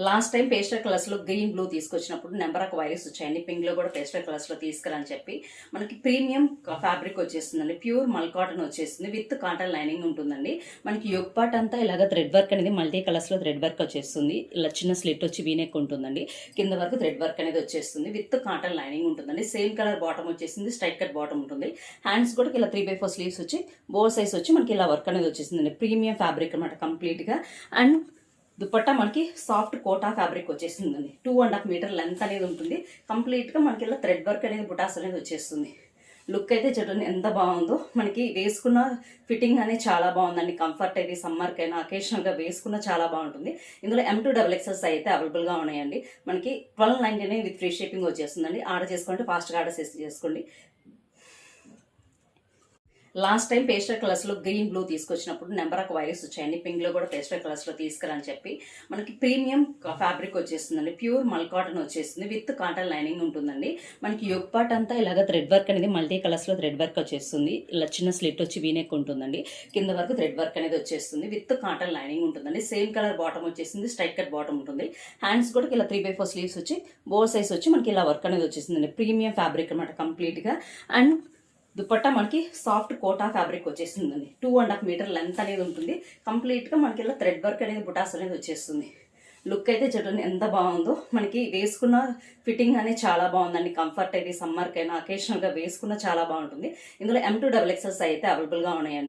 Last time pastel colours లో green blue తీసుకొచ్చినప్పుడు number of virus వచ్చాయండి. పింక్ లో కూడా పేస్టల్ కలర్స్ లో తీసుకురని చెప్పి మనకి ప్రీమియం ఫ్యాబ్రిక్ వచ్చేస్తుందండి. ప్యూర్ మల్ కాటన్ వచ్చేస్తుంది విత్ కాటన్ లైనింగ్ ఉంటుందండి. మనకి యోగ్ పార్ట్ అంతా ఇలాగ థ్రెడ్ వర్క్ అనేది మల్టీ కలర్స్ లో థ్రెడ్ వర్క్ వచ్చేస్తుంది. ఇలా చిన్న స్లిట్ వచ్చి వీనెక్ ఉంటుందండి. కింద వరకు థ్రెడ్ వర్క్ అనేది వచ్చేస్తుంది విత్ కాటన్ లైనింగ్ ఉంటుందండి. సేమ్ కలర్ బాటమ్ వచ్చేసింది. స్ట్రైట్ కట్ బాటమ్ ఉంటుంది. హ్యాండ్స్ కూడా ఇలా 3/4 స్లీవ్స్ వచ్చి బోర్ సైజ్ వచ్చి మనకి ఇలా వర్క్ అనేది వచ్చేసిందండి. ప్రీమియం ఫ్యాబ్రిక్ అనమాట కంప్లీట్ గా. అండ్ దుపట్టా మనకి సాఫ్ట్ కోటా ఫ్యాబ్రిక్ వచ్చేసిందండి. 2.5 మీటర్ లెంత్ అనేది ఉంటుంది. కంప్లీట్ గా మనకి ఇలా థ్రెడ్ వర్క్ అనేది బుటాస్ అనేది వచ్చేస్తుంది. లుక్ అయితే చూడండి ఎంత బాగుందో. మనకి వేసుకున్న ఫిట్టింగ్ అనేది చాలా బాగుందండి. కంఫర్ట్ అయితే సమ్మర్ కైనా అకేషనల్ గా వేసుకున్న చాలా బాగుంటుంది. ఇందులో M2XXL అయితే అవైలబుల్ గా ఉన్నాయండి. మనకి 1299 విత్ ఫ్రీ షిప్పింగ్ వచ్చేస్తుందండి. ఆర్డర్ చేసుకోండి, ఫాస్ట్ గా ఆర్డర్ చేసుకోండి. లాస్ట్ టైం పేస్టల్ కలర్స్ లో గ్రీన్ బ్లూ తీసుకొచ్చినప్పుడు నెంబర్ ఆఫ్ వైరస్ వచ్చాయండి. పింక్ లో కూడా పేస్టల్ కలర్స్ లో తీసుకురని చెప్పి మనకి ప్రీమియం ఫ్యాబ్రిక్ వచ్చేస్తుందండి. ప్యూర్ మల్ కాటన్ వచ్చేస్తుంది విత్ కాటన్ లైనింగ్ ఉంటుందండి. మనకి యోగ్ పార్ట్ అంతా ఇలాగ థ్రెడ్ వర్క్ అనేది మల్టీ కలర్స్ లో థ్రెడ్ వర్క్ వచ్చేస్తుంది. ఇలా చిన్న స్లిట్ వచ్చి వీనెక్ ఉంటుందండి. కింద వరకు థ్రెడ్ వర్క్ అనేది వచ్చేస్తుంది విత్ కాటన్ లైనింగ్ ఉంటుందండి. సేమ్ కలర్ బాటమ్ వచ్చేసింది. స్ట్రైట్ కట్ బాటమ్ ఉంటుంది. హ్యాండ్స్ కూడా ఇలా 3/4 స్లీవ్స్ వచ్చి బోర్ సైజ్ వచ్చి మనకి ఇలా వర్క్ అనేది వచ్చేసిందండి. ప్రీమియం ఫ్యాబ్రిక్ అనమాట కంప్లీట్ గా. అండ్ దుపట్టా మనకి సాఫ్ట్ కోటా ఫ్యాబ్రిక్ వచ్చేసిందండి. 2.5 మీటర్ లెంత్ అనేది ఉంటుంది. కంప్లీట్ గా మనకి ఇలా థ్రెడ్ వర్క్ అనేది బుటాస్ అనేది వచ్చేస్తుంది. లుక్ అయితే చూడండి ఎంత బాగుందో. మనకి వేసుకున్న ఫిట్టింగ్ అనేది చాలా బాగుందండి. కంఫర్ట్ అయితే సమ్మర్ కైనా అకేషనల్ గా వేసుకున్న చాలా బాగుంటుంది. ఇందులో M2XXL అయితే అవైలబుల్ గా ఉన్నాయండి.